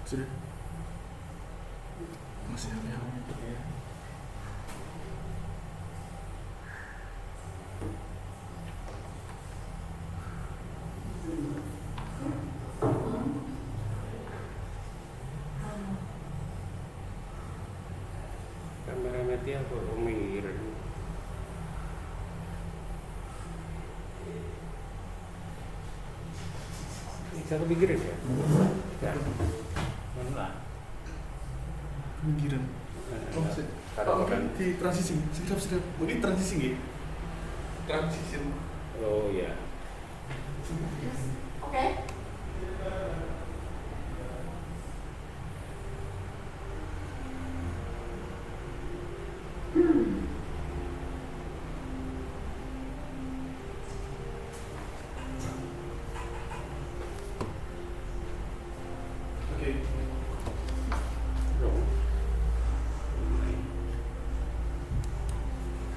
Sudah. Masih ya. Kamera media kok umir. Bisa kepikiran ya? Kan? Mana? Pinggiran. Oh, Kadang-kadang. di transisi. Sedap. Mungkin transisi nggih. Transition. Oh ya. Oke. Oke.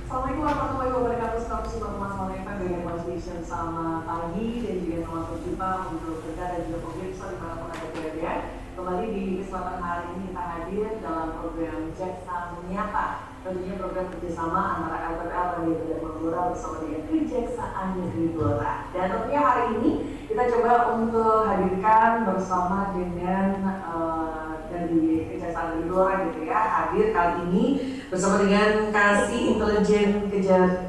Assalamualaikum warahmatullahi wabarakatuh. Selamat siang teman-teman FM dari Station sama pagi dan juga selamat berjumpa untuk Anda dan juga pemirsa dimanapun Anda berada. Kembali di kesempatan hari ini kita hadir dalam program Jaksa Menyapa. Tentunya program kerjasama antara LPPL dan Yayasan Blora bersama dengan Kejaksaan Negeri Blora. Dan tentunya hari ini kita coba untuk hadirkan bersama dengan dari Kejaksaan Negeri Blora gitu ya. Hadir kali ini bersama dengan Kasih Intelijen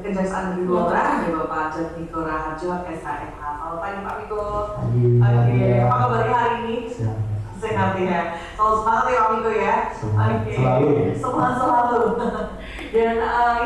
Kejaksaan Negeri Blora, ada Bapak Jatmiko Raharjo, SHMH. Selamat pagi Pak Miko. Oke, apa kabarnya hari ini? Sehat ya. Selalu semangat ya Pak Miko ya. Oke. Selalu. Dan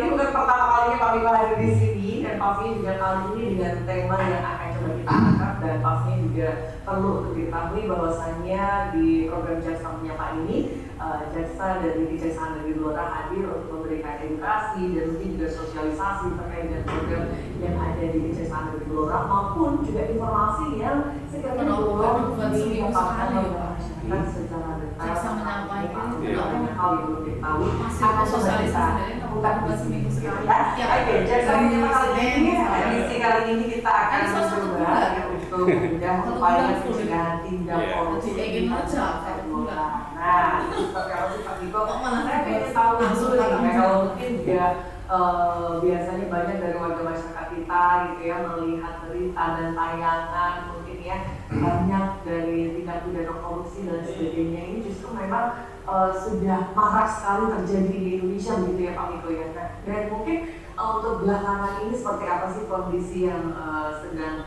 ini bukan pertama kalinya Pak Miko hadir di sini dan pastinya juga kali ini dengan tema yang akan coba kita angkat dan pastinya juga perlu untuk diketahui bahwasannya di program Jaksa Menyapa ini jaksa dari Kejaksaan Negeri Blora hadir untuk memberikan edukasi dan mungkin juga sosialisasi terkait dengan program yang ada di Kejaksaan Negeri Blora maupun juga informasi yang sekiranya belum didapatkan oleh masyarakat secara detail. Jaksa Menyapa itu banyak hal yang belum diketahui. masih ada sosialisasi bukan buat seminggu sekali. Oke, Jaksa Menyapa kali ini edisi kali ini kita akan mencoba untuk mudah upaya pencegahan tindak korupsi di Kejaksaan Blora. Nah, seperti apa sih Pak Diko? Saya pengen tahu langsung nih, kalau mungkin juga biasanya banyak dari warga masyarakat kita gitu ya melihat berita dan tayangan mungkin ya banyak dari tindak pidana korupsi dan sebagainya ini justru memang sudah marak sekali terjadi di Indonesia begitu ya Pak Miko ya. Nah, dan mungkin untuk belakangan ini seperti apa sih kondisi yang sedang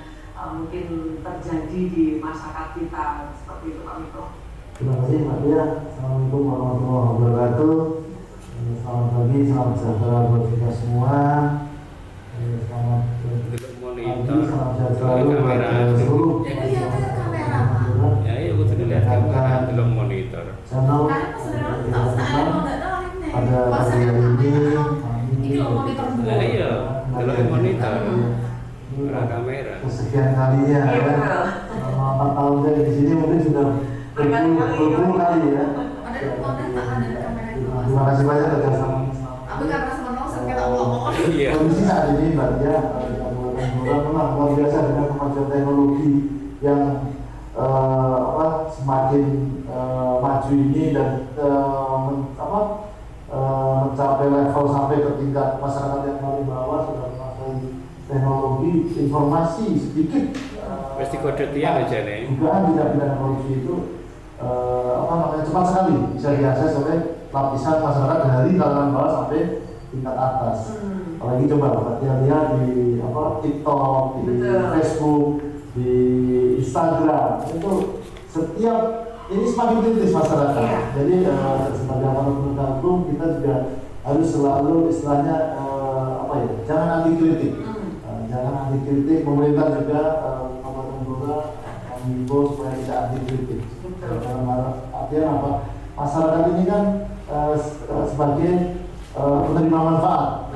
mungkin terjadi di masyarakat kita seperti itu Pak Miko? Terima kasih Mbak Tia. Assalamualaikum warahmatullahi wabarakatuh. Selamat pagi, selamat sejahtera buat kita semua. Selamat pagi, salam sejahtera buat seluruh. Ya, iya betul dilihat kan belum monitor. Channel pada pagi hari ini Nah, iya, belum monitor. Kamera. Kesekian kalinya ya. Selama 4 tahun saya di sini mungkin sudah berpuluh kali ya. Terima kasih banyak atas kondisi saat ini Mbak ya. Kabupaten Blora memang luar biasa dengan kemajuan teknologi yang semakin maju ini dan mencapai level sampai ke tingkat masyarakat yang paling bawah sudah menguasai teknologi informasi sedikit. Pasti kode tiang aja nih. Dugaan tidak pidana korupsi itu cepat sekali bisa diakses oleh lapisan masyarakat dari kalangan bawah sampai tingkat atas. Apalagi coba lihat di TikTok, di Facebook, di Instagram itu setiap ini semakin kritis masyarakat. Jadi sebagai aparat penegak hukum kita juga harus selalu istilahnya jangan anti kritik. Jangan anti kritik, pemerintah juga Kabupaten Blora mengimbau supaya tidak anti kritik. Artinya apa? Masyarakat ini kan sebagai penerima manfaat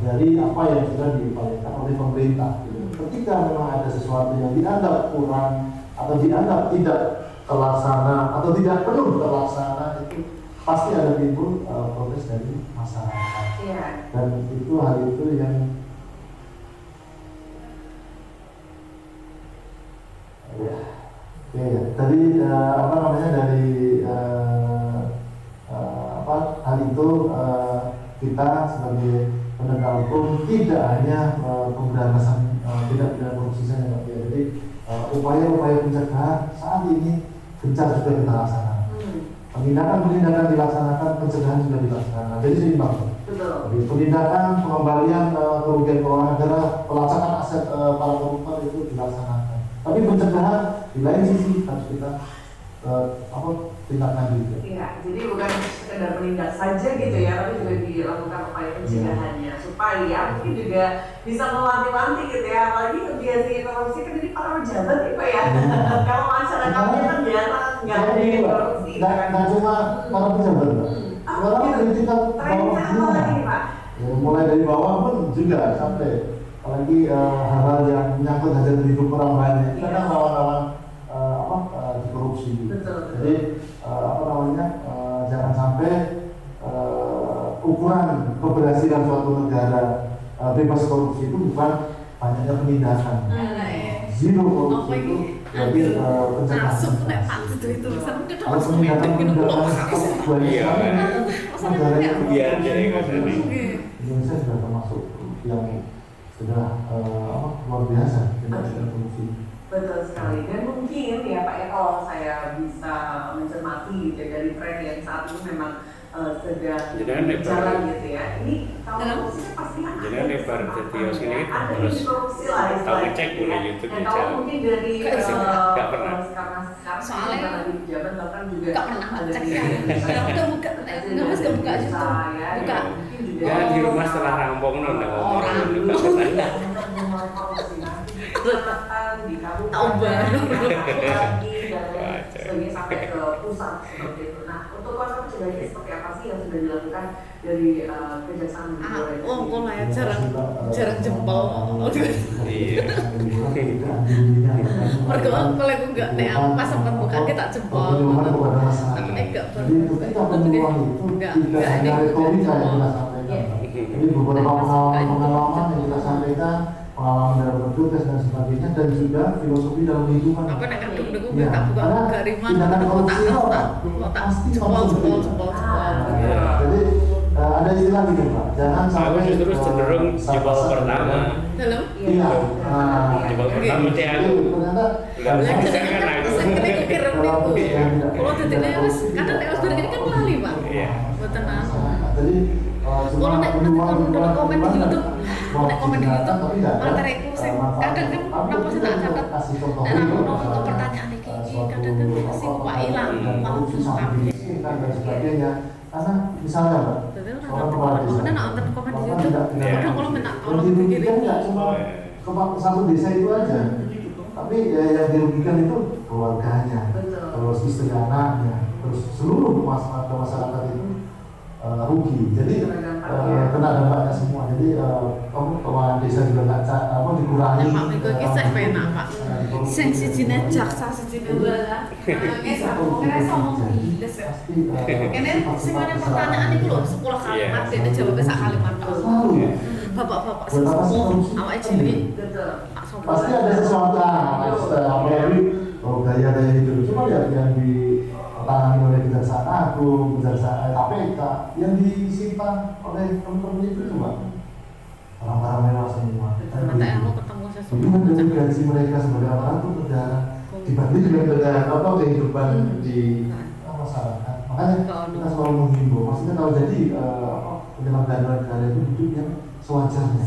dari apa yang sudah diupayakan oleh pemerintah. Ketika memang ada sesuatu yang dianggap kurang atau dianggap tidak terlaksana atau tidak perlu terlaksana, itu pasti ada timbul protes dari masyarakat. Dan itu hal itu yang Ya. Dari apa namanya dari hal itu kita sebagai penegak hukum tidak hanya pemberantasan tindak pidana korupsi saja, Pak. Ya, jadi upaya-upaya pencegahan saat ini gencar sudah kita laksanakan. Penindakan dilaksanakan, pencegahan juga dilaksanakan. Jadi seimbang. Betul. Jadi penindakan, pengembalian kerugian keuangan negara, pelacakan aset para koruptor itu dilaksanakan. Tapi pencegahan di lain sisi harus kita tindakan juga. Iya, jadi bukan sekedar menindak saja gitu ya, tapi juga dilakukan upaya pencegahannya supaya mungkin juga bisa mewanti-wanti gitu ya, apalagi kebiasaan korupsi kan jadi para pejabat nih Pak ya. Kalau masyarakatnya kan jarang nggak ada yang korupsi. Nggak cuma para pejabat, Pak. Orang dari tingkat bawah juga. Ya, mulai dari bawah pun juga sampai apalagi hal-hal yang menyangkut hajat hidup orang banyak. Kita kan lawan-lawan korupsi. Betul. Jadi jangan sampai ukuran keberhasilan suatu negara bebas korupsi itu bukan banyaknya penindakan. Zero korupsi itu berarti pencegahan. Kalau penindakan negara itu biar jadi kasarnya. Indonesia sudah termasuk yang sudah luar biasa tindak pidana korupsi. Betul sekali, dan mungkin ya Pak ya, kalau saya bisa mencermati gitu ya, dari tren yang saat ini memang sedang berjalan gitu ya. Ini kalau korupsi kan pasti ada. Jangan lebar Jatios ini ada terus korupsi lah tahu ngecek boleh YouTube dan di kalau channel. mungkin dari Nggak pernah. karena sekarang Soalnya kita lagi di jabat bahkan juga nggak pernah ada ngecek di ya. Nggak buka YouTube. Buka. Ya di rumah setelah rampung udah Orang ngomong di kabupaten, Tahu baru. lagi dan sebagainya sampai ke pusat seperti itu. Nah, untuk langkah pencegahannya seperti apa sih yang sudah dilakukan dari Kejaksaan Negeri? Kalau ya jarang jempol. Iya. Mereka kalau aku nggak nih pas sempat buka kita jempol. Enggak Jadi ketika penyuluhan itu tidak hanya retorika yang kita sampaikan. Jadi beberapa pengalaman yang kita sampaikan, pengalaman dalam bertugas dan sebagainya, dan juga filosofi dalam kehidupan. Apa nak kadung-kadung Ya, tak buka karena gariman, tindakan korupsi itu apa? Pasti konsumsi. jempol. Jadi ada istilah gitu Pak, jangan Aku sampai justru cenderung jebol pertama. Dalam? Iya. Jebol pertama teh aku. Ternyata Udah bisa kan aku. Kalau jadinya harus kadang harus bergini kan lali Pak. Iya. Buatan anu. Jadi Kalau nek komen di YouTube, nek komen di YouTube, materiku sing kadang kan napa sih tak catat. Dan aku nongol pertanyaan iki kadang kan sing kok ilang malah kabeh. dan sebagainya. Karena misalnya Mbak, orang kepala desa, nonton komen di YouTube, kadang kalau minta tolong yang dirugikan dikirim. nggak cuma satu desa itu aja, tapi ya, yang dirugikan itu keluarganya, terus istri anaknya, terus seluruh masyarakat itu rugi. Jadi kena dampaknya semua. Jadi keuangan desa juga nggak dikurangi. Pak Miko kisah penak Pak. Sing sijine jaksa sijine lha. Kira sama bilas ya. Kene sing ana pertanyaan iku lho 10 kalimat dene jawabnya sak kalimat tok. Bapak-bapak sing awake cilik. Pasti ada sesuatu apalagi gaya-gaya hidup. Cuma lihat yang ditangani oleh Kejaksaan Agung, Kejaksaan KPK, yang disimpan oleh teman-teman itu cuma barang-barang mewah semua. Mata yang mau ketemu sesuatu. Jadi menjadi gaji mereka sebagai aparatur negara dibanding dengan kehidupan di masyarakat. Makanya kita selalu menghimbau. Maksudnya kalau jadi penyelenggara negara itu hidup yang sewajarnya.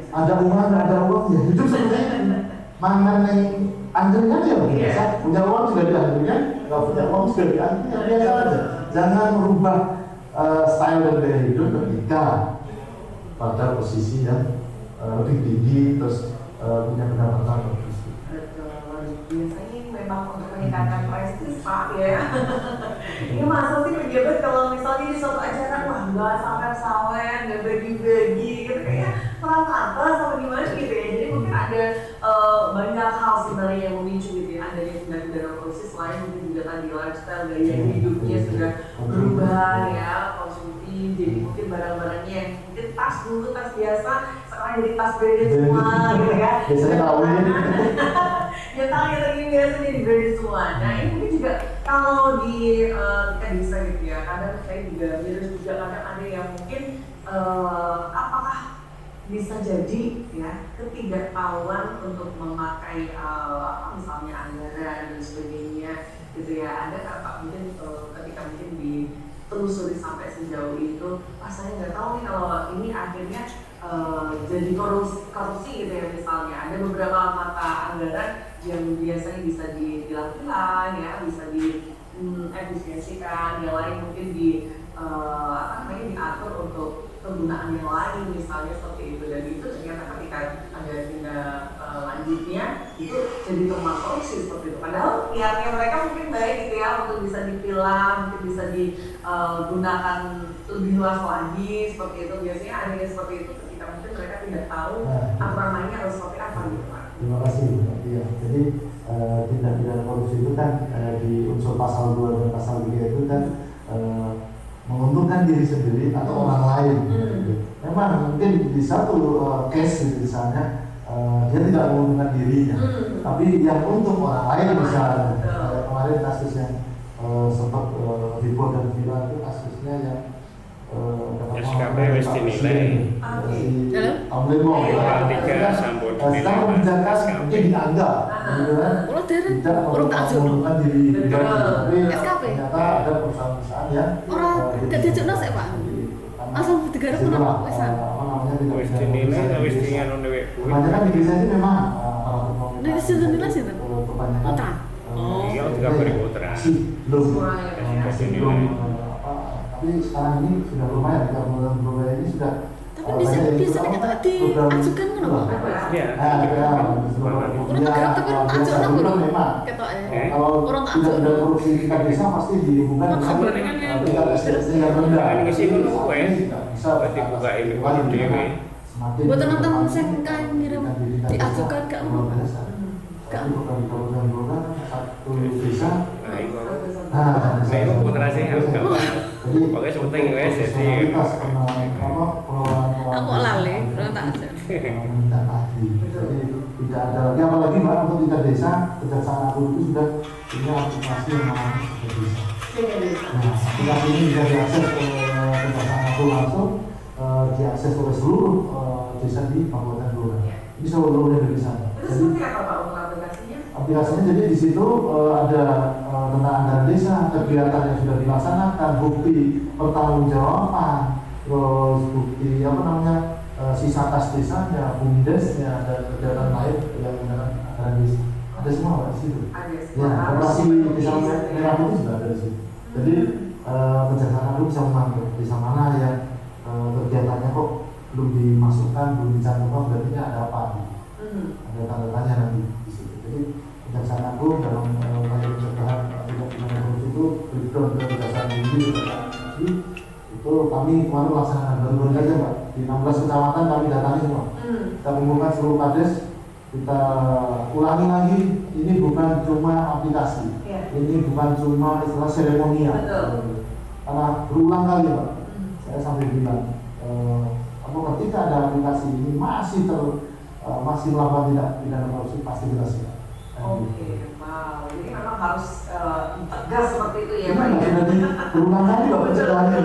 Ada uang ya hidup sebenarnya mangan yang anjingnya ya biasa. Punya uang juga dianjingnya, nggak punya uang juga dianjingnya biasa aja. Jangan merubah style dan gaya hidup ketika pada posisi yang lebih tinggi terus punya pendapatan lebih tinggi. Biasanya memang untuk meningkatkan prestis Pak ya. Ini masa sih pejabat kalau misalnya di suatu acara wah nggak sawer-sawer, nggak bagi-bagi gitu kayak kurang pantas sama gimana gitu ya. Jadi mungkin ada banyak hal sebenarnya yang memicu gitu ya. Ada yang tindak pidana korupsi selain mungkin juga tadi lifestyle gaya hidupnya sudah berubah ya, konsumsi jadi mungkin barang-barangnya yang mungkin tas dulu tas biasa sekarang jadi tas branded semua gitu ya. Biasanya kawin. target lagi biasanya di branding semua. Nah ini mungkin juga kalau di kita bisa gitu ya, kadang saya juga miris juga kadang ada yang mungkin apakah bisa jadi ya ketidaktahuan untuk memakai misalnya anggaran dan sebagainya gitu ya. Ada kan Pak mungkin ketika mungkin ditelusuri sampai sejauh itu, saya nggak tahu nih kalau ini akhirnya jadi korupsi gitu ya, misalnya ada beberapa mata anggaran yang biasanya bisa dilakukan ya, bisa diefisiensikan, yang lain mungkin diatur untuk penggunaan yang lain misalnya seperti itu, dan itu ternyata ketika ada tindak lanjutnya itu jadi temuan korupsi seperti itu. Padahal niatnya mereka mungkin baik gitu ya, untuk bisa dipilah, mungkin bisa digunakan lebih luas lagi seperti itu. Biasanya ada yang seperti itu ketika mungkin mereka tidak tahu aturan mainnya harus seperti apa gitu Pak. Terima kasih. Iya. Jadi tindak pidana korupsi itu kan di unsur pasal 2 dan pasal 3 itu kan menguntungkan diri sendiri atau orang lain. Memang mungkin di satu case misalnya dia tidak menguntungkan dirinya, tapi yang untung orang lain misalnya. Kemarin kasus yang sempat dibuat dan viral itu kasusnya yang SKP wis dinilai. Amlemo. Tiga sambut Sekarang kebijakan mungkin dianggap, Kalau dari tidak orang tak ajak menguntungkan diri pribadi, tapi SKP. ternyata ada perusahaan-perusahaan yang orang tidak diajak nasi Pak, langsung digarap kenapa pesan? Wis dinilai, wis dianu dhewek kuwi. Kebanyakan di desa itu memang Nah, di sini nilai sih, putra. Iya, 30.000 putra. Tapi sekarang ini sudah lumayan, 30 ini sudah. Tapi di sini biasanya kita diajukan kenapa? Iya. Orang tak gerak tapi orang tak ajak nang lho. Ketok Kalau orang tak tidak ajak. ada korupsi di tingkat desa pasti dihubungkan dengan tingkat SDM yang rendah. Kan ngisi dulu kowe. Bisa Berarti buka ini wali dhewe. Buat teman-teman sing kae ngirim diajukan ke umum. Tapi bukan di kabupaten Bogor, satu desa. Nah, iku. Nah, Nah, iku putra sih harus gampang. jadi Pokoknya sepenting wes jadi. Aku lali, orang tak ajak. Minta tadi. Jadi tidak ada lagi, apalagi Mbak untuk tingkat desa, Kejaksaan Agung itu sudah punya aplikasi yang namanya desa. Nah, aplikasi ini bisa diakses oleh Kejaksaan Agung langsung, diakses oleh seluruh desa di Kabupaten Bogor. Ini seluruh Indonesia. Itu seperti apa Pak untuk aplikasinya? Aplikasinya jadi di situ ada tentang anggaran desa, kegiatan yang sudah dilaksanakan, bukti pertanggungjawaban, terus bukti sisa kas desanya, bumdesnya, dan kegiatan lain yang menggunakan anggaran desa. Ada semua Pak di situ. Ya, operasi desa merah putih sudah ada di situ. Jadi Kejaksaan Agung bisa memantau desa mana yang kegiatannya kok belum dimasukkan, belum dicantumkan, berarti ada apa? Ada tanda tanya nanti di situ. Jadi Kejaksaan Agung dalam upaya pencegahan tindak pidana korupsi itu breakdown ke Kejaksaan Tinggi, itu kami kemarin melaksanakan baru-baru saja Pak, di 16 kecamatan kami datangi semua. Kita kumpulkan seluruh kades, kita ulangi lagi, ini bukan cuma aplikasi, ini bukan cuma istilah seremonial. Karena berulang kali Pak, saya sampai bilang ketika ada aplikasi ini masih melakukan tindak pidana korupsi pasti kita siap. Oke, wow. Jadi memang harus tegas seperti itu ya Pak. Jadi berulang kali Pak pencegahannya.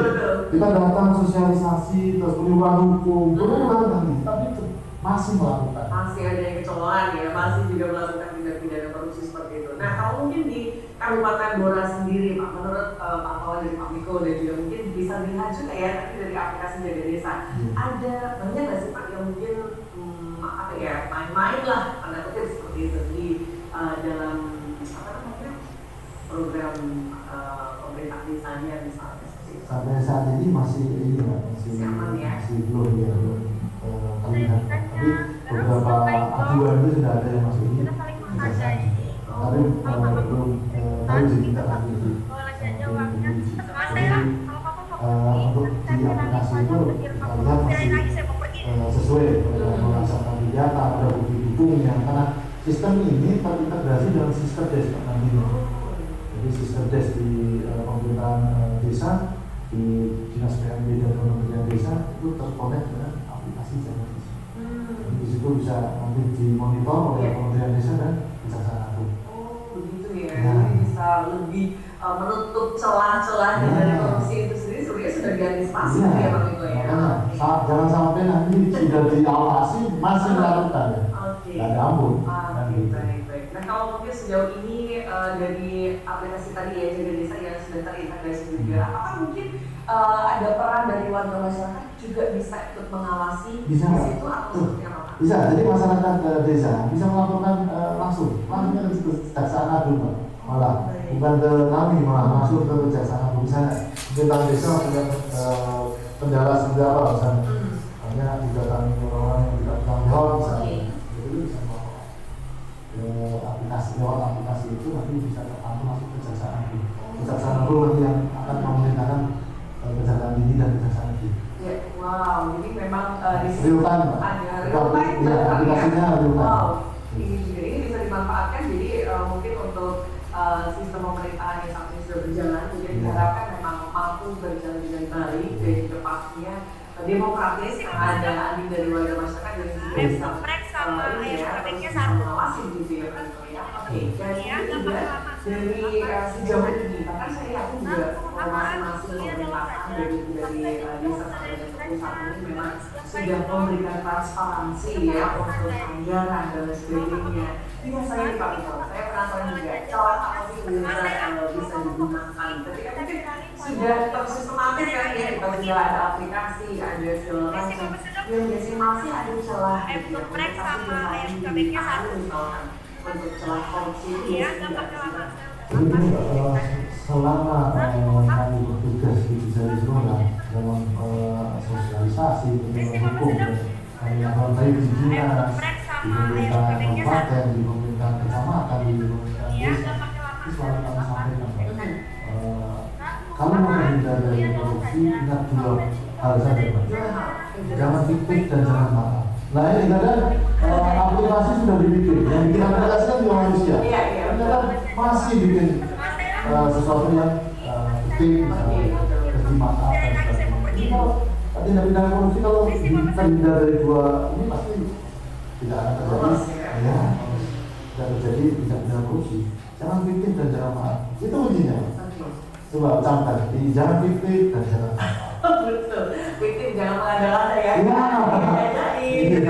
Kita datang sosialisasi terus penyuluhan hukum, berulang kali, tapi itu masih melakukan. Masih ada yang kecolongan ya, masih juga melakukan tindak pidana korupsi seperti itu. Nah kalau mungkin di Kabupaten Blora sendiri Pak, menurut pantauan dari Pak Miko dan juga mungkin bisa dilihat juga ya tapi dari aplikasi Jaga Desa, ada banyak nggak sih Pak yang mungkin main-main lah pada kutip seperti itu di dalam program pemerintah desanya misalnya. Sampai saat ini masih masih belum terlihat. Tapi beberapa aduan itu sudah ada yang masuk ini. Tapi belum diminta lagi. Untuk di aplikasi itu kita lihat masih sesuai melaksanakan kegiatan, ada bukti dukungnya karena sistem ini terintegrasi dengan sistem des nantinya. Jadi sistem des di pemerintahan desa, di dinas PMD dan kementerian desa itu terkonek dengan aplikasi Jaga Desa. Jadi di situ bisa nanti dimonitor oleh Kementerian Desa dan Kejaksaan. lebih menutup celah-celah dari korupsi itu sendiri sebenarnya sudah diantisipasi ya Bang Niko ya. Jangan sampai nanti sudah diawasi masih melakukan ya. Nggak ada ampun. Baik. Nah kalau mungkin sejauh ini dari aplikasi tadi ya Jaga Desa yang sudah terintegrasi juga, apakah mungkin ada peran dari warga masyarakat juga bisa ikut mengawasi di situ atau seperti apa? Bisa, jadi masyarakat desa bisa melaporkan langsung ke Kejaksaan Agung, malah bukan ke kami, malah langsung ke Kejaksaan Agung. Misalnya tentang desa punya kendala seperti apa misalnya, hanya didatangi orang yang tidak bertanggung jawab misalnya, itu bisa aplikasi, lewat aplikasi itu nanti bisa terpantau masuk ke Kejaksaan Agung. Kejaksaan Agung nanti yang akan memerintahkan Kejaksaan Tinggi dan Kejaksaan Tinggi. Ya, wow, jadi memang di real time, ya, aplikasinya real time. Wow, ini bisa dimanfaatkan. Jadi mungkin untuk sistem pemerintahan yang saat ini sudah berjalan, mungkin diharapkan memang mampu berjalan dengan baik dan juga pastinya demokratis yang ada andil dari warga masyarakat dan juga bisa mengawasi gitu ya Pak Niko ya. Oke, dan juga dari sejauh ini, bahkan saya yakin juga masing-masing pemerintahan dari desa sampai dengan pusat ini memang sudah memberikan transparansi ya untuk anggaran dan sebagainya. Biasanya Pak Niko, saya penasaran juga celah apa sih sebenarnya bisa digunakan. Tapi kan mungkin sudah tersistematis kan ya, kita sudah ada aplikasi, ada segala macam. Yang biasanya masih ada celah gitu ya. Komunikasi dengan misalkan untuk celah korupsi itu Jadi selama kami bertugas di Desa Wisnula dalam sosialisasi penegakan hukum, kami akan baik di dinas, di pemerintahan kabupaten, di pemerintahan kecamatan, di pemerintahan desa, itu selalu kami sampaikan. Kalau mau menghindar dari korupsi, ingat dua hal saja, Pak. Jangan fiktif dan jangan makar. Nah ini kadang aplikasi sudah dibikin, yang bikin aplikasi kan juga manusia. Ternyata masih bikin sesuatu yang fiktif, misalnya makar dan sebagainya. Ini kalau tindak pidana korupsi kalau terhindar dari dua ini pasti tidak akan terjadi. Ya, tidak terjadi tindak pidana korupsi. Jangan fiktif dan jangan makar. Itu kuncinya. Coba camkan, jangan fiktif dan jangan makar. Betul, fiktif jangan mengada-ngada ya. Iya.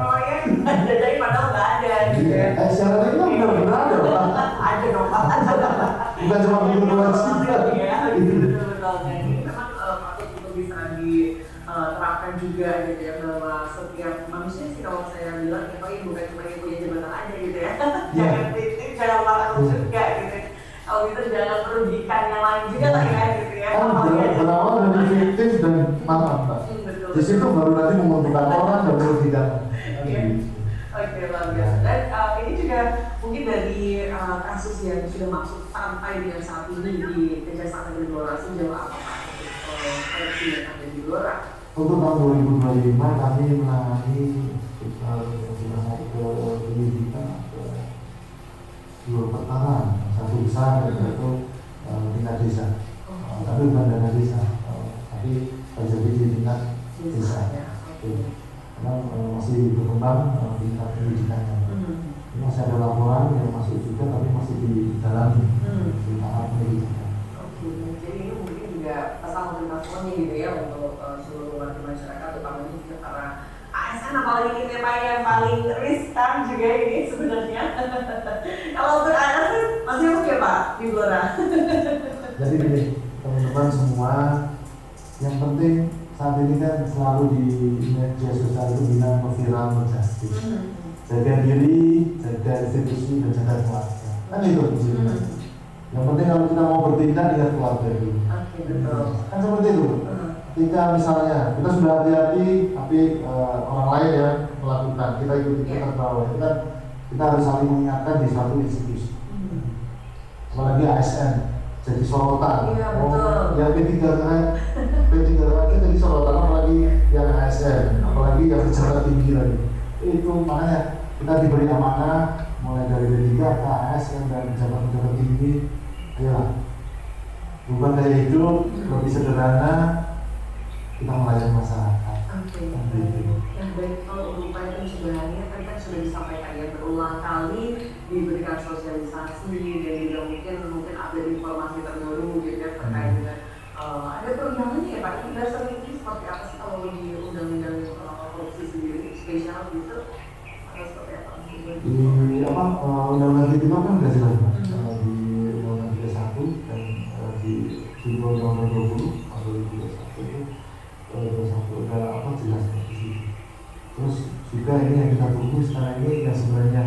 Proyek jadi padahal nggak ada. Syarat itu benar-benar ada loh. Ada dong Pak. Bukan cuma begitu saja. Betul. Ini memang patut untuk bisa diterapkan juga gitu ya bahwa setiap manusia sih kalau saya bilang ya Pak bukan cuma yang punya jabatan aja gitu ya. Jangan fiktif, jangan makar juga gitu. Kalau gitu jangan merugikan yang lain juga lah ya gitu ya. Berawal dari fiktif dan makar, Pak. Di situ baru nanti menguntungkan orang dan merugikan. Oke, bagus. Dan ini juga mungkin dari kasus yang sudah masuk sampai dengan saat ini di Kejaksaan Negeri Blora sejauh apa Pak korupsi yang ada di Blora? Untuk tahun 2025 kami menangani penyidikan dua perkara, satu besar dan satu tingkat desa. Tapi bukan dana desa, tapi terjadi di tingkat desa. Karena masih berkembang tingkat pendidikannya. Ini masih ada laporan yang masuk juga, tapi masih didalami di tahap pendidikan. Oke, jadi ini mungkin juga pesan pemerintah semuanya gitu ya untuk seluruh warga masyarakat, utamanya juga para ASN, apalagi kita yang paling riskan juga ini sebenarnya. Kalau untuk ASN masih oke Pak di Blora. Jadi gini, teman-teman semua, yang penting saat ini kan selalu di media sosial itu bilang viral justice. Jaga diri, jaga institusi, dan jaga keluarga. Kan itu kuncinya. Yang penting kalau kita mau bertindak ingat keluarga dulu. Oke, betul. Kan seperti itu. Ketika misalnya kita sudah hati-hati, tapi orang lain yang melakukan, kita ikuti kita terbawa. Itu kan kita harus saling mengingatkan di suatu institusi. Apalagi ASN jadi sorotan. Iya, betul. Yang P3 lagi jadi sorotan, apalagi yang ASN, apalagi yang pejabat tinggi lagi. Itu makanya kita diberi amanah mulai dari P3 ke ASN dan pejabat-pejabat tinggi. Ayolah, bukan gaya hidup lebih sederhana, kita melayani masyarakat. Oke. Nah, baik kalau untuk upaya pencegahannya tadi kan sudah disampaikan ya berulang kali diberikan sosialisasi dan juga mungkin update informasi itu kan udah jelas Pak. Di Undang-Undang 31 dan di Undang-Undang 20 tahun 2021 itu 21 udah apa jelas di situ. Terus juga ini yang kita tunggu sekarang ini yang sebenarnya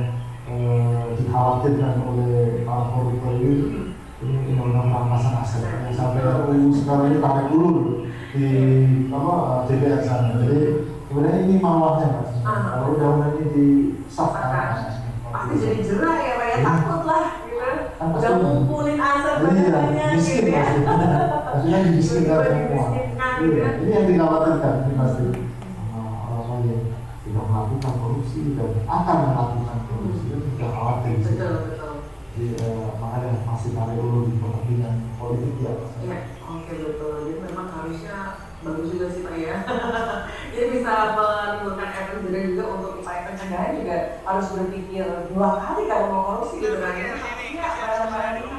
dikhawatirkan oleh para koruptor ini undang-undang perampasan aset yang sampai RUU sekarang ini tarik ulur di DPR sana. Jadi sebenarnya ini mawahnya Mas. Kalau undang-undang ini disahkan pasti jadi jerah ya Pak ya, takut lah gitu. Udah ngumpulin aset banyak miskin gitu ya. maksudnya dimiskinkan semua. Ini yang dikhawatirkan ini pasti orang-orang yang tidak melakukan korupsi dan akan melakukan korupsi itu tidak khawatir. Betul. Jadi makanya masih tarik ulur di kepentingan politik ya. Iya, oke betul. Jadi memang harusnya bagus juga sih Pak ya. Jadi bisa menimbulkan efek juga untuk upaya pencegahan juga harus berpikir 2 kali kalau mau korupsi gitu kan. Ya, barang-barang ini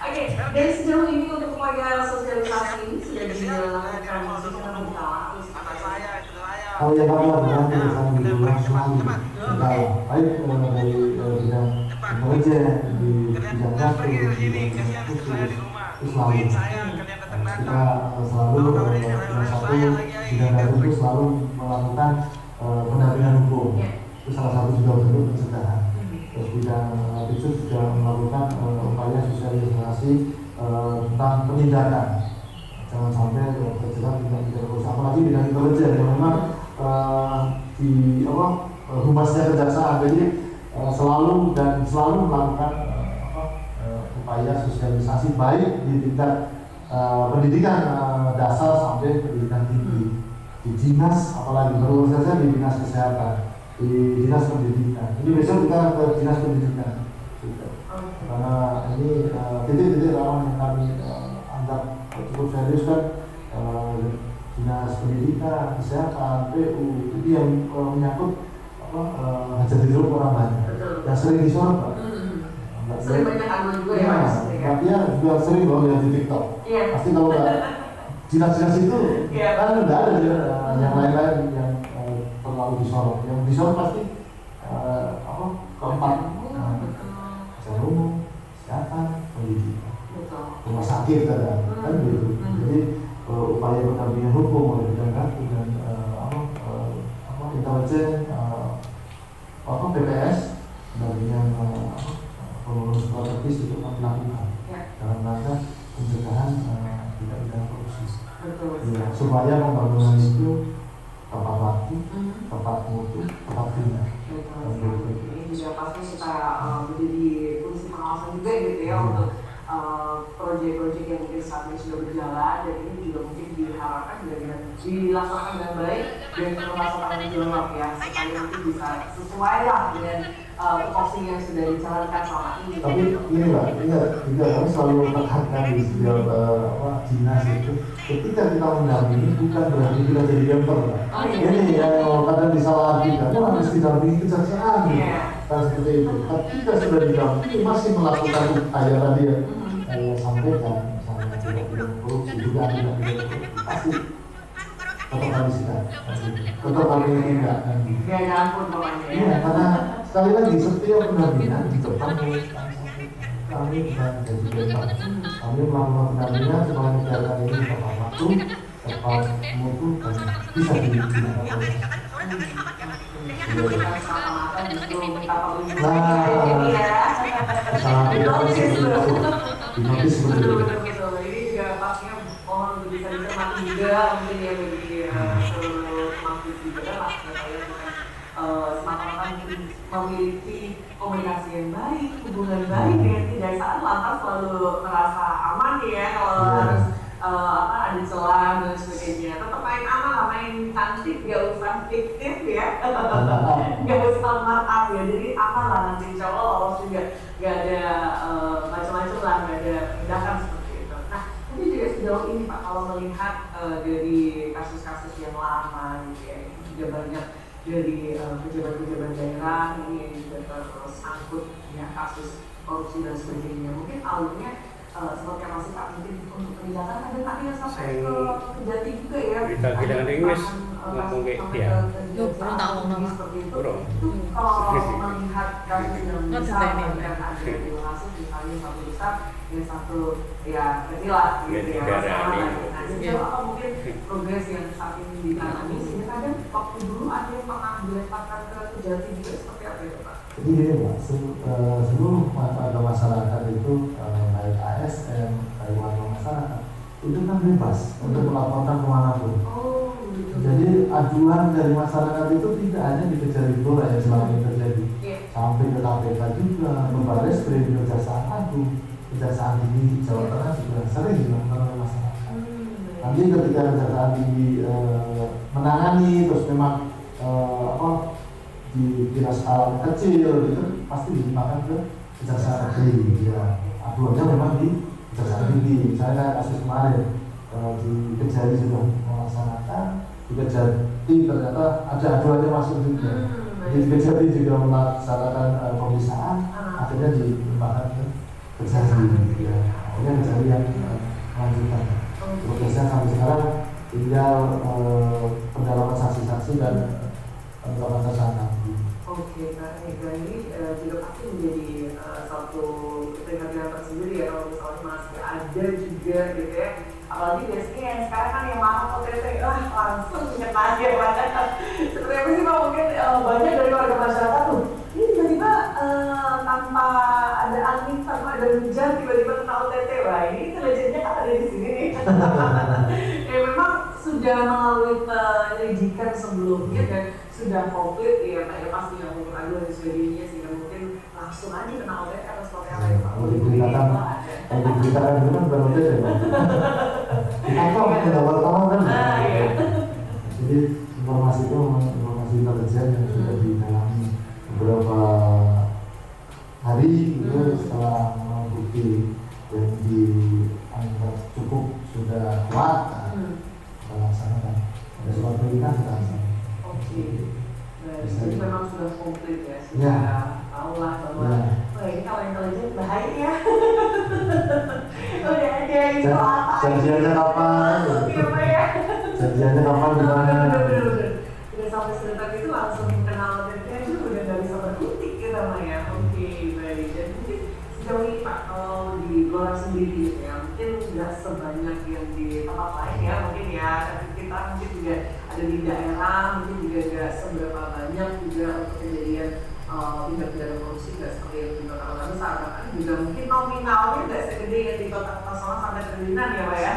Oke, dari sejauh ini untuk upaya sosialisasi ini sudah dilakukan secara berkala. Kalau yang kami lakukan akan diulang selalu. Baik dari bidang intelijen, di bidang dapur, di bidang khusus, itu selalu. Kita selalu yang satu bidang dapur itu selalu melakukan pendampingan hukum. Itu salah satu juga bentuk pencegahan. Terus bidang khusus juga melakukan upaya sosialisasi tentang penindakan. Jangan sampai terjerat tindak-tindak korupsi, apalagi bidang intelijen yang memang humasnya kejaksaan, jadi selalu melakukan upaya sosialisasi baik di tingkat pendidikan dasar sampai pendidikan tinggi, di dinas, apalagi baru saja di dinas kesehatan, di dinas pendidikan. Ini besok kita ke dinas pendidikan, karena ini titik-titik rawan yang kami anggap cukup serius kan. Dinas pendidikan, kesehatan, PU itu yang menyangkut hajat hidup orang banyak. Yang sering disorot Pak. Sering banyak anu juga ya Mas. Dia juga sering loh lihat di TikTok. Pasti kalau dinas-dinas itu kan udah ada yang lain-lain yang terlalu disorot. Yang disorot pasti keempat. Kesehatan umum, kesehatan, pendidikan, rumah sakit kan gitu. Jadi upaya pendampingan hukum oleh bidang dapur dan intelijen, BPS, pendampingan pengurus strategis itu kami lakukan dalam rangka pencegahan tidak pidana korupsi. Ya, supaya pembangunan itu tepat waktu, tepat mutu, tepat guna. Ini juga pasti kita menjadi fungsi pengawasan juga gitu ya untuk proyek-proyek yang mungkin saat ini sudah berjalan, dan ini juga mungkin diharapkan juga dilaksanakan dengan baik dan merasa tanggung jawab ya, supaya nanti bisa sesuai lah dengan tupoksi yang sudah dijalankan selama ini. Tapi ini Mbak, ingat juga kami selalu tekankan di setiap dinas itu, ketika kita mendampingi bukan berarti kita jadi member. Ini yang kadang disalahartikan, harus didampingi kejaksaan kan seperti itu. Tapi kita sudah didampingi masih melakukan upaya tadi ya sampaikan, misalnya tidak korupsi juga tidak pasti tetap kami sikat, tetap kami tindak. Ya ampun pokoknya. Iya, karena sekali lagi setiap pendampingan di depan kami dan juga kami melakukan pendampingan supaya kegiatan ini tepat waktu, tepat mutu dan bisa dilakukan. Ini juga pastinya mohon untuk bisa dicermati juga mungkin ya bagi seluruh mahasiswa juga lah supaya semata-mata memiliki komunikasi yang baik, hubungan baik dengan kejaksaan, lantas selalu merasa aman ya kalau harus ada celah dan sebagainya. Tetap main aman lah, main cantik, gak usah fiktif ya, gak usah markup ya, jadi aman lah nanti insya Allah lolos juga, gak ada macam-macam lah, gak ada tindakan seperti itu. Nah, tapi juga sejauh ini Pak, kalau melihat dari kasus-kasus yang lama gitu ya, juga banyak dari pejabat-pejabat daerah ini yang juga tersangkut ya kasus korupsi dan sebagainya. Mungkin alurnya seperti apa sih Pak, mungkin untuk penindakan ada yang sampai ke Kejati juga ya. Kita Inggris ngomong kayak dia. Loh, kurang tahu nama. seperti itu. Kurang. Itu kalau melihat kasus yang Nggak besar, detail ini. bahkan ada dua kasus misalnya satu besar, yang satu ya kecil lah gitu ya. Negara Masalah. ini. Nah, sejauh apa mungkin progres yang saat ini ditangani sehingga kadang waktu dulu ada yang pernah dilemparkan ke Kejati juga seperti apa ya Pak? Jadi gini Pak, seluruh warga masyarakat itu baik ASN, baik warga masyarakat itu kan bebas untuk melaporkan kemanapun. Oh, gitu. Jadi aduan dari masyarakat itu tidak hanya di Kejari Blora yang selama ini terjadi, Iya. sampai ke KPK juga, ke Barreskrim, Kejaksaan Agung, Kejaksaan Tinggi Jawa Tengah juga sering dilakukan oleh masyarakat. Nanti ketika Kejaksaan Tinggi menangani terus memang dikira skala kecil itu pasti dilimpahkan ke Kejaksaan Negeri. Ya, aduannya memang di Kejaksaan Tinggi. Misalnya kasus kemarin di Kejari sudah melaksanakan, di Kejati ternyata ada aduannya masuk juga. Di Kejati juga melaksanakan pemeriksaan, akhirnya dilimpahkan ke Kejari. Ya, akhirnya Kejari yang melanjutkan. Prosesnya sampai sekarang tinggal pendalaman saksi-saksi dan penetapan tersangka. Oke, nah ini juga pasti menjadi satu keprihatinan tersendiri ya kalau misalnya masih ada juga gitu ya. Apalagi biasanya yang sekarang kan yang mahal OTT, langsung nyetanya ya padahal. Seperti apa sih Pak, mungkin banyak dari warga masyarakat tuh, ini tiba-tiba tanpa ada angin, tanpa ada hujan, tiba-tiba kena OTT. Wah ini intelijennya kan ada di sini nih. Ya memang sudah melalui penyelidikan sebelumnya dan sudah komplit ya Pak ya, pasti yang aduan dan sebagainya sehingga mungkin langsung aja kena OTT atau seperti apa ya Pak? Kalau diberitakan itu kan bukan OTT ya Pak. Ditangkap tidak wartawan kan? Iya. Jadi informasi itu informasi intelijen yang sudah didalami beberapa hari itu setelah bukti yang dianggap cukup sudah kuat, kita laksanakan. Ada suatu kita laksanakan. Oke. Jadi memang sudah komplit ya, sudah tahu lah bahwa wah ini kalau intelijen bahaya ya. Udah aja itu apa? Janjiannya kapan? Iya Pak ya. Janjiannya kapan di mana? Bener-bener. Udah sampai sedetak itu langsung kenal OTT itu udah nggak bisa berkutik kita mah ya. Oke, baik. Dan mungkin sejauh ini Pak, kalau di Blora sendiri gitu ya, mungkin nggak sebanyak yang di tempat lain ya, mungkin ya. Tapi kita mungkin juga ada di daerah, mungkin juga nggak seberapa banyak juga untuk kejadian tindak pidana korupsi nggak seperti yang di kota-kota besar. Bahkan juga mungkin nominalnya nggak segede yang di kota-kota Solo sampai triliunan ya Pak ya.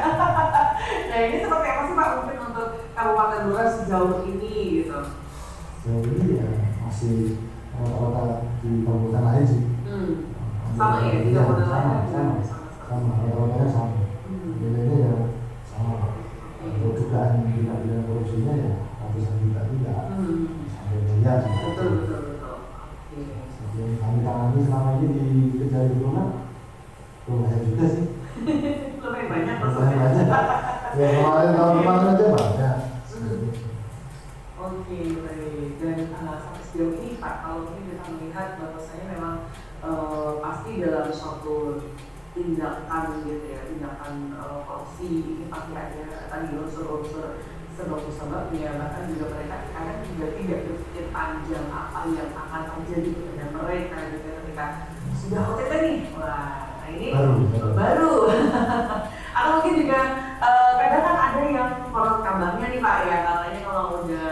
Nah ini seperti apa sih Pak mungkin untuk Kabupaten Blora sejauh ini gitu? Sejauh ini ya masih rata-rata di kabupaten lain sih. Sama ya, di kabupaten lain sama, rata-ratanya sama. Bedanya ya sama. Untuk dugaan tindak pidana korupsinya ya ratusan juta juga, sampai miliar. Betul. Yang kami tangani selama ini di Kejari Blora lumayan juga sih. Lumayan banyak Lumayan banyak. Ya tahun kemarin aja banyak. Oke, baik. Dan sampai sejauh ini Pak, kalau mungkin kita melihat bahwasanya memang pasti dalam suatu tindakan gitu ya, tindakan korupsi ini pasti ada tadi unsur-unsur sebab-sebabnya, bahkan juga mereka kadang juga tidak berpikir panjang apa yang akan terjadi kepada mereka gitu ketika sudah OTT nih. Wah, nah ini baru. Atau mungkin juga kadang kan ada yang konon kabarnya nih Pak ya, katanya kalau udah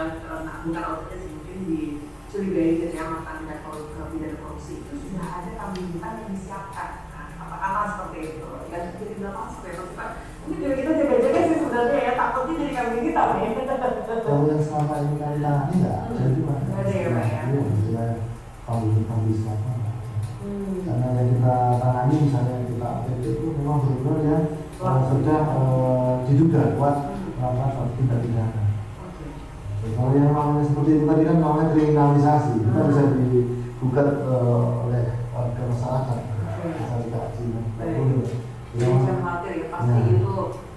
bukan OTT sih, mungkin dicurigai gitu ya mantan pidana korupsi itu sudah ada kambing hitam yang disiapkan. Apa seperti itu yang jadi belakang seperti itu Pak. Mungkin juga kita jaga-jaga sih sebenarnya ya, takutnya jadi kambing hitam ya. Kalau yang selama ini kami tangani nggak jadi Pak. Nggak ada ya Pak ya. Iya, kita kambing selama. Karena yang kita tangani misalnya kita OTT itu memang benar-benar yang sudah diduga kuat melakukan suatu tindak pidana. Kalau yang namanya seperti itu tadi kan namanya kriminalisasi, kita bisa digugat oleh warga masyarakat. Jadi jangan khawatir ya, pasti itu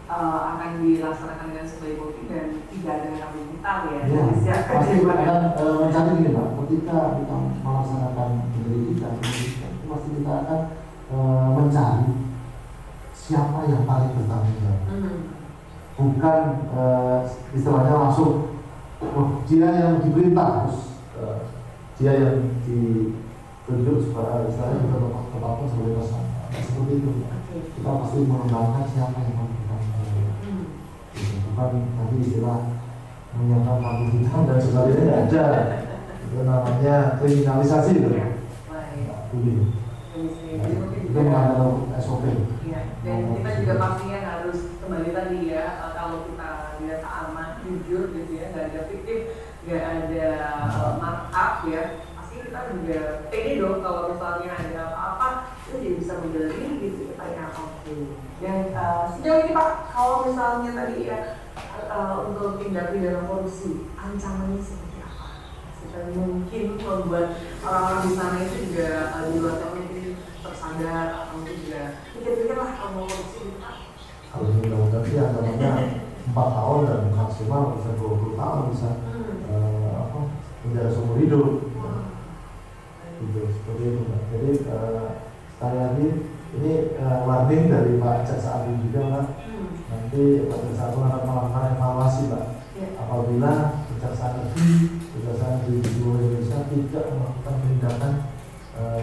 akan dilaksanakan dengan sebaik mungkin dan tidak ada yang kami minta ya. Pasti akan mencari gini Pak, ketika kita melaksanakan penyelidikan itu pasti kita akan mencari siapa yang paling bertanggung jawab. Bukan istilahnya langsung dia yang diperintah, terus dia yang ditunjuk supaya istilahnya kita tetapkan sebagai tersangka. Seperti itu. Kita pasti mengembangkan siapa yang memberikan gitu. Bukan tadi istilah menyiapkan lampu hitam dan sebagainya nggak ada. Itu namanya kriminalisasi itu. Itu melanggar SOP. Iya. Dan kita juga pastinya harus kembali tadi ya, kalau kita lihat aman, jujur gitu ya, nggak ada fiktif, nggak ada markup ya. Pasti kita juga pede dong kalau misalnya ada apa-apa itu dia bisa membela diri gitu kita ya. Oke. Dan sejauh ini Pak, kalau misalnya tadi ya untuk tindak pidana korupsi, ancamannya seperti apa? Kita mungkin membuat orang-orang di sana itu juga di luar sana mungkin tersadar atau mungkin juga pikir-pikir lah kalau mau korupsi gitu Pak. Kalau di undang-undang sih ancamannya 4 tahun dan maksimal bisa 20 tahun bisa penjara seumur hidup. Gitu, seperti itu Pak. Jadi sekali lagi ini warning dari Pak Jaksa Agung juga Pak. Nanti Pak Jaksa Agung akan melakukan evaluasi Pak. Apabila Kejaksaan Negeri di seluruh Indonesia tidak melakukan penindakan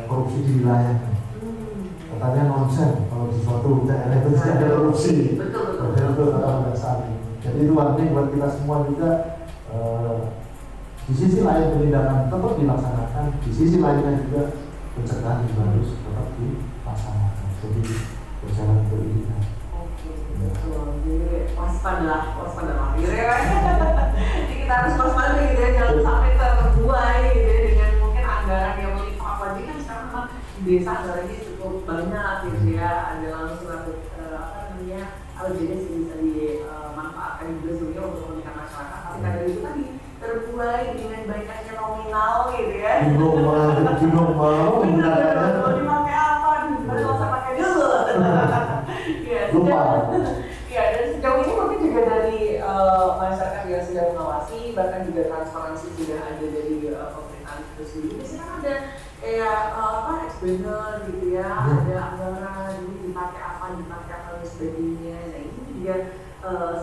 korupsi di wilayahnya. Katanya nonsen kalau di suatu daerah itu tidak ada korupsi. Betul kata Pak Jaksa Agung. Jadi itu warning buat kita semua juga. Di sisi lain penindakan tetap dilaksanakan, di sisi lainnya juga pencegahan juga harus tetap dilaksanakan. Jadi berjalan beriringan. Oke, betul. Jadi waspada lah, gitu ya. Jadi kita harus waspada gitu ya, jangan sampai terbuai gitu ya dengan mungkin anggaran yang melimpah. Apalagi kan sekarang memang di desa anggarannya cukup banyak gitu ya. Ada langsung jadi bisa dimanfaatkan juga sebenarnya untuk kepentingan masyarakat. Tapi kadang itu tadi terbuai dengan baikannya nominal gitu ya. Bingung mau menggunakannya. Mau dipakai apa? Nggak usah pakai dulu. Iya. Lupa. Iya, dan sejauh ini mungkin juga dari masyarakat yang sudah mengawasi, bahkan juga transparansi sudah ada dari pemerintahan itu sendiri. Biasanya kan ada kayak explainer gitu ya, ada anggaran ini dipakai apa dan sebagainya. Nah ini juga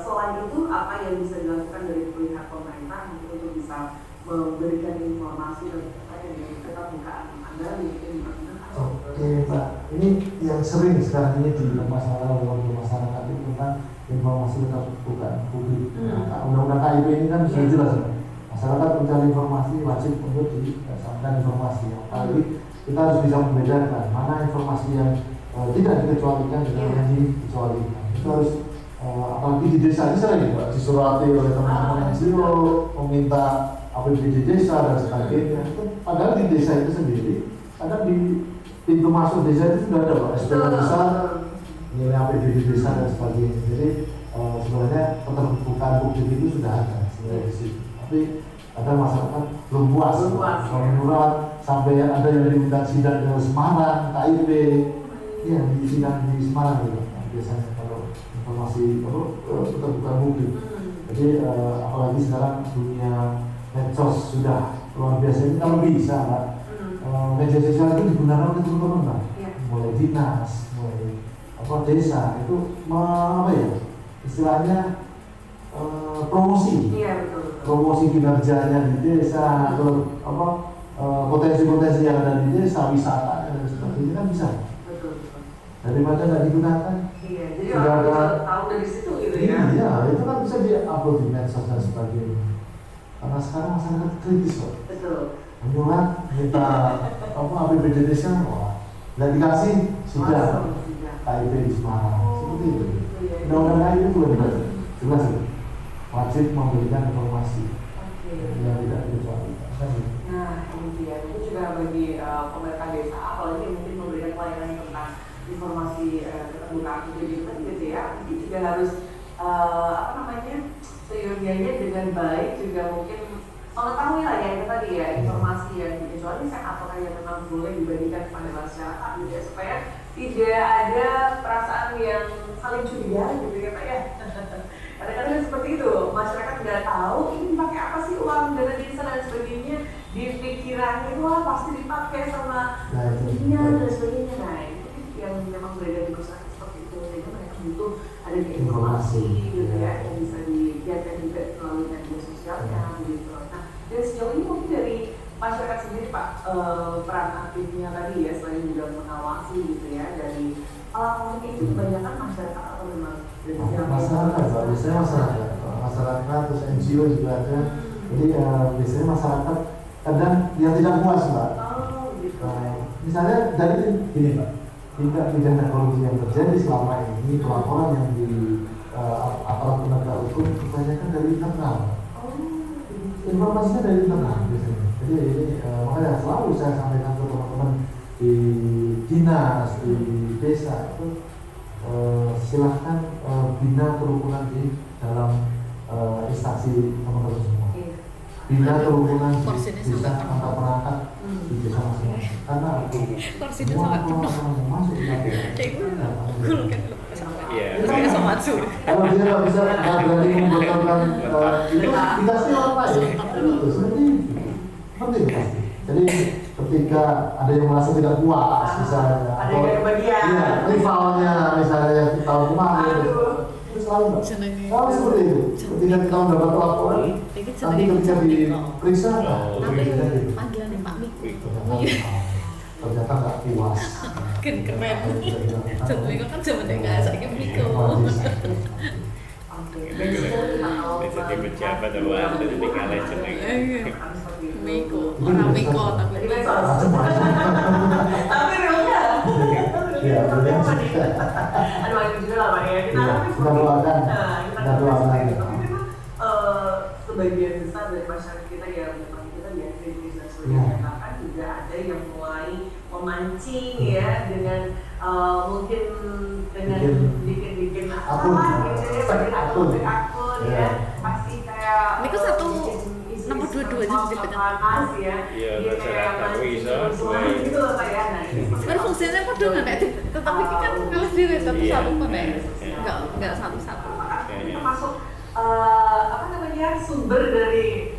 selain itu apa yang bisa dilakukan dari pihak pemerintah untuk bisa memberikan informasi terkait dengan keterbukaan anggaran gitu di Oke Pak, ini yang sering sekarang ini di masyarakat itu tentang informasi keterbukaan publik. Undang-undang KIP ini kan sudah jelas ya. Masyarakat mencari informasi wajib untuk disampaikan informasi. Apalagi kita harus bisa membedakan mana informasi yang tidak dikecualikan dengan yang dikecualikan. Itu harus apalagi di desa ini sering Pak disurati oleh teman-teman NGO meminta APBD desa dan sebagainya. Padahal di desa itu sendiri, kadang di pintu masuk desa itu sudah ada Pak SPK desa, nilai APBD desa dan sebagainya. Jadi sebenarnya keterbukaan publik itu sudah ada sebenarnya di situ. Tapi ada masyarakat belum puas. Menurut sampai ada yang diminta sidang ke Semarang, KIP, ya di sidang di Semarang gitu. Biasanya kalau informasi keterbukaan publik. Jadi apalagi sekarang dunia medsos sudah luar biasa, ini kalau bisa Pak. Media sosial itu digunakan oleh teman-teman Pak. Mulai dinas, mulai desa itu istilahnya promosi. Iya betul. Promosi kinerjanya di desa atau potensi-potensi yang ada di desa, wisata dan sebagainya kan bisa. Betul. Daripada nggak digunakan. Iya, jadi orang bisa tahu dari situ gitu ya. Iya, itu kan bisa di-upload di medsos dan sebagainya. Karena sekarang masyarakat kritis Pak. Betul. Menyurat, minta APBD desa, nggak dikasih, sudah KIP di Semarang. Seperti itu. Undang-undang itu juga jelas wajib memberikan informasi yang tidak dikecualikan. Nah, ini dia. Itu juga bagi pemerintah desa, apalagi mungkin memberikan pelayanan tentang informasi keterbukaan publik gitu ya. Itu juga harus seyogianya dengan baik juga mungkin mengetahui lah ya itu tadi ya informasi yang dikecualikan apakah yang memang boleh dibagikan kepada masyarakat gitu ya, supaya tidak ada perasaan yang saling curiga gitu ya Pak ya. Kadang-kadang seperti itu, masyarakat tidak tahu ini dipakai apa sih uang dana desa dan sebagainya, di pikirannya itu pasti dipakai sama dunia dan sebagainya. Nah itu yang memang beredar di masyarakat seperti itu, sehingga mereka butuh ada informasi gitu ya yang bisa dilihatkan juga melalui media sosialnya begitu. Nah, dan sejauh ini mungkin dari masyarakat sendiri Pak, peran aktifnya tadi ya selain juga mengawasi gitu ya dari pelapornya itu kebanyakan masyarakat atau memang dari masyarakat, biasanya masyarakat terus NGO juga ada. Jadi biasanya masyarakat kadang yang tidak puas Mbak. Oh, gitu. Misalnya dari gini Mbak, tindak pidana korupsi yang terjadi selama ini, pelaporan yang di aparat penegak hukum kebanyakan dari internal. Informasinya dari internal biasanya. Jadi makanya selalu saya sampaikan ke teman-teman di dinas, di desa itu silahkan bina kerukunan di dalam instansi teman-teman semua. Bina kerukunan di desa antar perangkat di desa masing-masing. Karena semua orang yang masuk di kalau dia nggak bisa berani membatalkan itu dikasih orang lain itu seperti itu penting pasti. Jadi ketika ada yang merasa tidak puas misalnya atau rivalnya misalnya yang tahun kemarin itu selalu seperti itu. Ketika kita mendapat laporan nanti ketika diperiksa panggilannya Pak Miko ternyata nggak puas. Keren. Satu Miko kan sebenarnya nggak saya Miko. Jadi pejabat atau apa jadi tinggalnya jeneng. Miko, orang Miko tapi tapi realnya ya benar. aduh itu juga lah Pak ya Kita doakan. tapi memang sebagian besar dari masyarakat kita ya memang kita ya kritis dan sebagainya bahkan juga ada yang mulai memancing ya dengan mungkin dengan bikin akun gitu ya bikin akun ya pasti kayak Miko satu nomor 22 aja di panas ya Iya, kayak masyarakat bisa gitu loh Pak ya. Nah sebenarnya fungsinya padha nggak tetapi kan ngalah dhewe tetap satu pada enggak satu-satu. Ini termasuk apa namanya sumber dari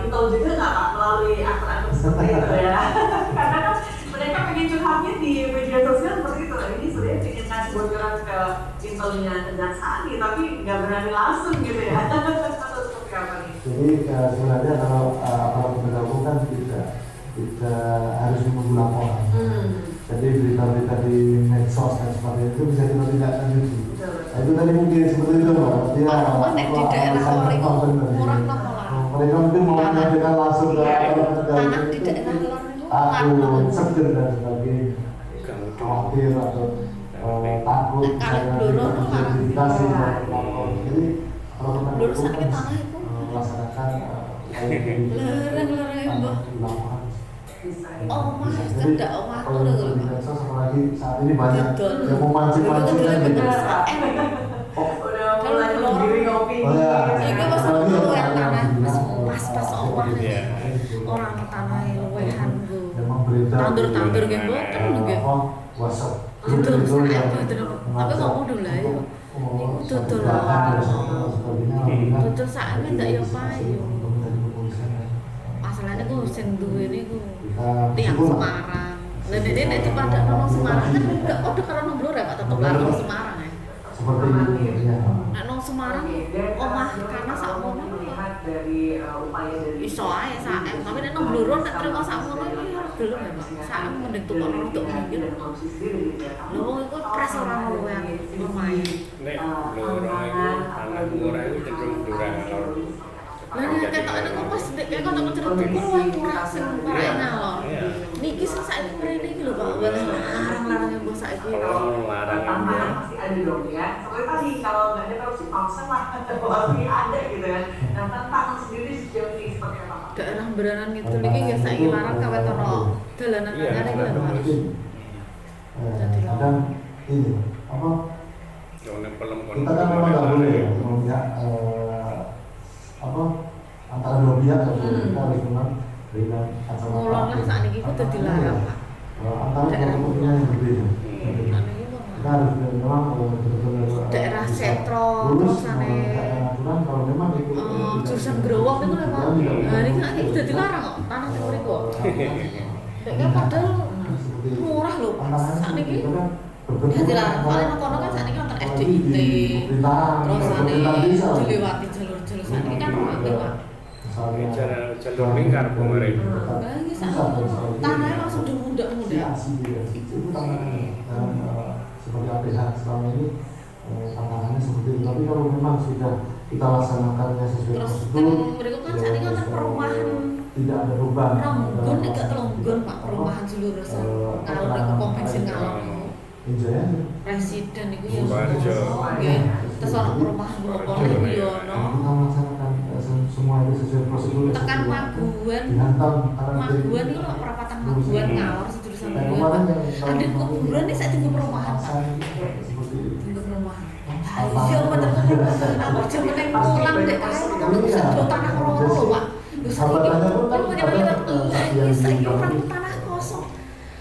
intel juga nggak Pak melalui akun-akun seperti itu ya karena kan mereka pengen curhatnya di media sosial seperti itu. Ini sebenarnya pengen ngasih bocoran ke intelnya kejaksaan nih tapi nggak berani langsung gitu ya atau seperti apa nih? Jadi sebenarnya kalau aparat penegak hukum kan tidak harus menunggu laporan. Jadi berita-berita di medsos dan sebagainya itu bisa kita tindak lanjuti. Nah, itu tadi mungkin seperti itu Mbak. Dia di daerah orang mereka mungkin mau menyampaikan langsung ke aparat penegak tanah di hukum daerah aku seger dan sebagainya, khawatir atau takut misalnya identifikasi dan lapor. Jadi kalau kita melaksanakan larang omah cedak omahku lho. apalagi saat ini banyak yang memancing-mancing kan gitu. Udah mulai menggiring opini. Iki pas luwehan tanah pas omah orang tanah luwehan go. Tandur-tandur nggih mboten nggih. WhatsApp. Tapi ngomong dulu lah yo. Iku tutul sakne ndak yo payu. Masalahnya ku sing duwe niku tiang Semarang. Lah nek itu pada nang Semarang kan enggak padha karo nang Blora Pak tetep lari ke Semarang ya. Seperti itu ya. Nek nang Semarang omah kana sakmono dari upaya dari iso ae saem, tapi nek nang Blora nek terima sakmono iki ora gelem ya Pak. Saem mending tukok untuk mikir. Lho wong iku pres ora luwehan omahe. Nek Blora itu tanah murah itu cenderung durang lor. Lah nek ketok nek pas nek kono cerita luwih murah sing marane lho. Niki sing saiki mrene iki lho Pak, larang-larang yang mbok saiki. Kalau larang tantangan pasti ada dong ya. Seperti tadi kalau nggak ada korupsi paksa lah, pasti ada gitu kan. Nah tantangan sendiri sejauh ini seperti apa Pak? Daerah Beranan gitu niki nggih saiki larang kawet ono dolanan anyar iki lho Pak. Kadang ini apa? Kita kan memang nggak boleh ya memihak apa antara dua pihak kita harus memang berikan kacamata. Mulon lah saat ini itu dilarang Pak. Antara dua kepentingan yang berbeda. Kita harus memang betul-betul daerah sentro terusane aturan kalau memang itu jurusan Growong itu lho Pak. Hari ini udah dilarang kok tanah sing mriku. Nek padahal murah lho. Saat ini Ya dilarang, soalnya nang kono kan saat ini nonton SDIT, terus saat ini dilewati jalur-jalur saat ini kan lewat. Ini jalur lingkar kemarin. Lagi saat tanahnya langsung dimudak-mudak. Dan seperti APH selama ini tantangannya seperti itu. Tapi kalau memang sudah kita laksanakannya sesuai Terus prosedur, mereka kan saat ini kan perumahan tidak ada beban. Ronggon nek gak Ronggon Pak, perumahan jalur ngalor ke pom bensin ngalor. Injaya Presiden itu ya. Sukoharjo. Nggih. Terus orang perumahan Bogor itu ya ono. kita melaksanakan semua itu sesuai prosedur. Tekan Maguan. Dihantam Maguan itu lho perapatan Maguan ngalor sejurusan Maguan. Ada kuburan nih saat itu perumahan Pak. Seperti itu. Di perumahan. Iya bener. Aku jaman pulang dek kae ngono bisa do tanah loro lho Pak. Wis saiki kalau punya saiki orang tanah kosong.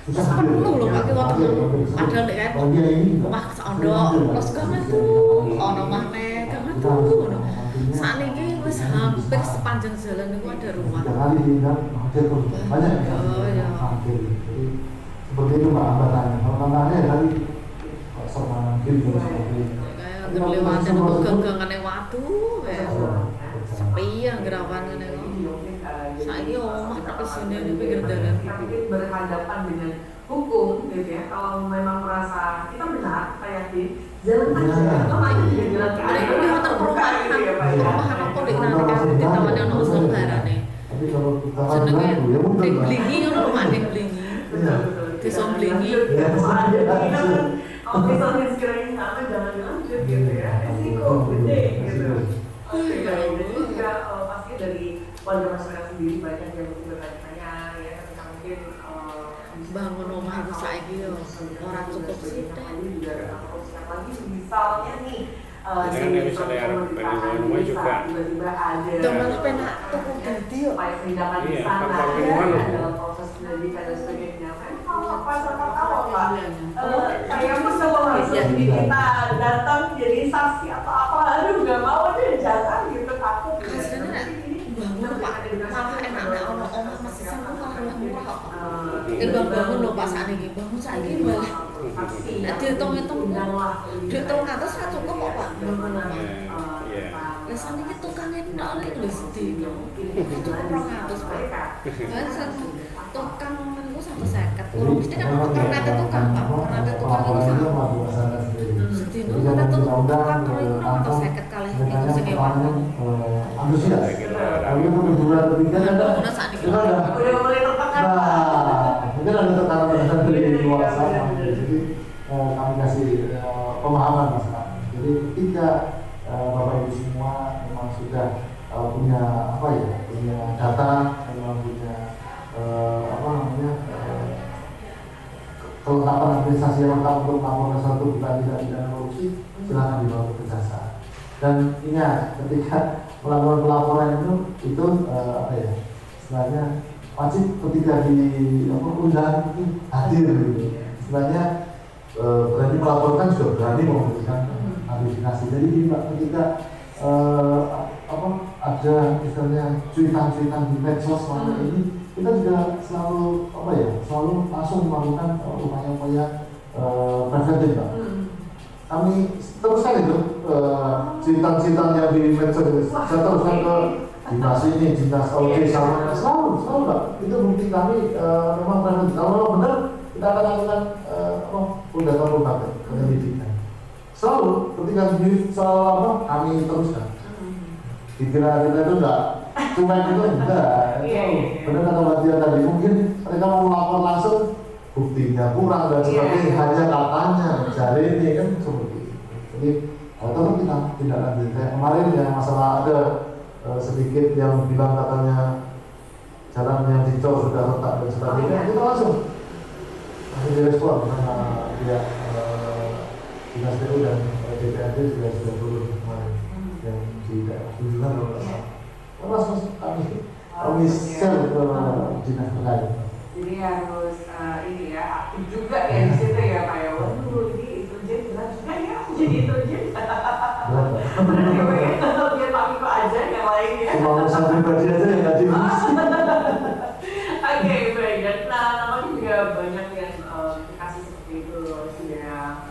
Terus penuh lho Pak ki wonten. Padahal dek kan omah seondok terus gangan tuh ono maneh gangan tuh ngono. Sakniki wis hampir sepanjang jalan niku ada rumah. Kali diundang hampir terus banyak ya. Oh ya. Hampir. Jadi seperti itu Mbak hambatannya. Kalau tantangannya tadi sama mungkin seperti Kayak ngelewatan apa gangane watu kayak sepi ya gerawan ngene kok. Saiki omah tak isine di pinggir dalan. Mungkin berhadapan dengan hukum gitu ya. Kalau memang merasa kita benar, kita yakin, jalan aja. Itu lagi juga jalan ke Ada yang hotel perumahan apa di nanti di taman yang ono lebarane. tapi kalau kita Jenenge ragu ya mungkin Dek Mbak. Blingi ngono lho Mak, Dek Blingi. Iya. Desa Blingi. Kalau misalnya sekiranya sama jangan lanjut gitu ya, resiko gede gitu. Oke, baik. Dan itu juga pasti dari warga masyarakat sendiri banyak yang mungkin bertanya-tanya ya, ketika mungkin Bangun omah itu saiki yo ora cukup sithik. lagi misalnya nih Jangan misalnya Arab bangun rumah juga. tiba-tiba ada Temen penak tuku gede yo. upaya penindakan di Iya, sana faktor ya, lingkungan loh. dalam proses penyelidikan dan sebagainya. Kalau masyarakat awam Pak, saya pun kalau jadi kita datang jadi saksi atau apa, aduh nggak mau deh, jangan gitu, takut. Kasane nek bangun Pak, malah enak ono omah masih sama malah murah kok. Bangun lho Pak sakniki, bangun saiki malah nek dihitung-hitung duit 300 ra cukup kok Pak bangun omah. Iya. Lah sakniki tukange tok lho sedina. Cukup 200 Pak. Kan tukang niku 150. Kulo mesti kan karena tukang Pak, karena tukang niku sama. Sedina karena tukang niku 250 kalih niku sing ewang. Antusias. Kalau itu kebetulan ketiga ada. Bangunan sakniki. Udah mulai tertekan. Nah, mungkin ada tekanan dari luar sana. Jadi kami kasih pemahaman masyarakat. Jadi ketika Bapak Ibu semua memang sudah punya apa ya, punya data, memang punya kelengkapan administrasi yang lengkap untuk melaporkan satu bukan tidak pidana korupsi, silakan dibawa ke kejaksaan. Dan ingat ketika melakukan pelaporan itu apa ya, istilahnya wajib ketika diundang itu hadir gitu. Istilahnya berani melaporkan juga berani memberikan klarifikasi. Jadi ketika ada misalnya cuitan-cuitan di medsos selama ini, kita juga selalu selalu langsung melakukan upaya-upaya preventif Pak. Kami teruskan itu cuitan-cuitan yang di medsos itu, saya teruskan ke dinas ini, dinas OJ sama selalu Pak. Itu bukti kami memang preventif. Kalau benar kita akan lakukan tindakan penyelidikan. Selalu ketika soal kami teruskan. Dikira kita itu enggak cuma itu enggak. Benar kata Mbak Tia tadi, mungkin mereka mau melapor langsung buktinya kurang dan sebagainya, hanya katanya cari ini kan seperti itu. Jadi tetap kita tidak lanjut. Kayak kemarin yang masalah ada sedikit yang bilang katanya jalan yang dicor sudah retak dan sebagainya, kita langsung direspon karena pihak dinas PU dan DPRD sudah turun kemarin yang tidak kunjungan langsung kami share ke dinas terkait. Jadi harus ini ya, aktif juga ya di situ ya Pak ya. Waduh, ini intelijen benar juga ya, jadi intelijen. Benar ya Pak ya, biar Pak Miko aja yang lain ya. Cuma urusan pribadi aja yang nggak diurus. Oke, baik. Dan namanya juga banyak yang kasus seperti itu sudah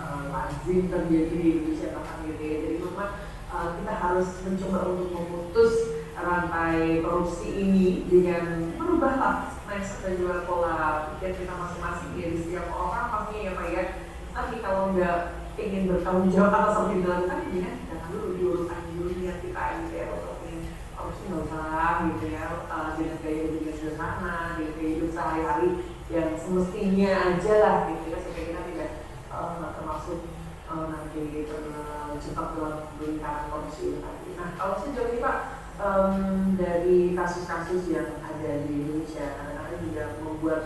lazim terjadi di Indonesia bahkan gitu ya. Jadi memang kita harus mencoba untuk memutus rantai korupsi ini dengan merubah mindset dan juga pola pikir kita masing-masing ya. Di setiap orang pastinya ya Pak ya. Tapi kalau nggak ingin bertanggung jawab atas apa yang dilakukan, ya jangan dulu diurutkan dulu niat kita gitu ya. Korupsi nggak usah gitu ya, dengan gaya hidup yang sederhana, dengan gaya hidup sehari-hari yang semestinya aja lah gitu ya, supaya kita tidak termasuk nanti terjebak dalam lingkaran korupsi itu tadi. Nah kalau sejauh ini Pak, dari kasus-kasus yang ada di Indonesia kadang-kadang juga membuat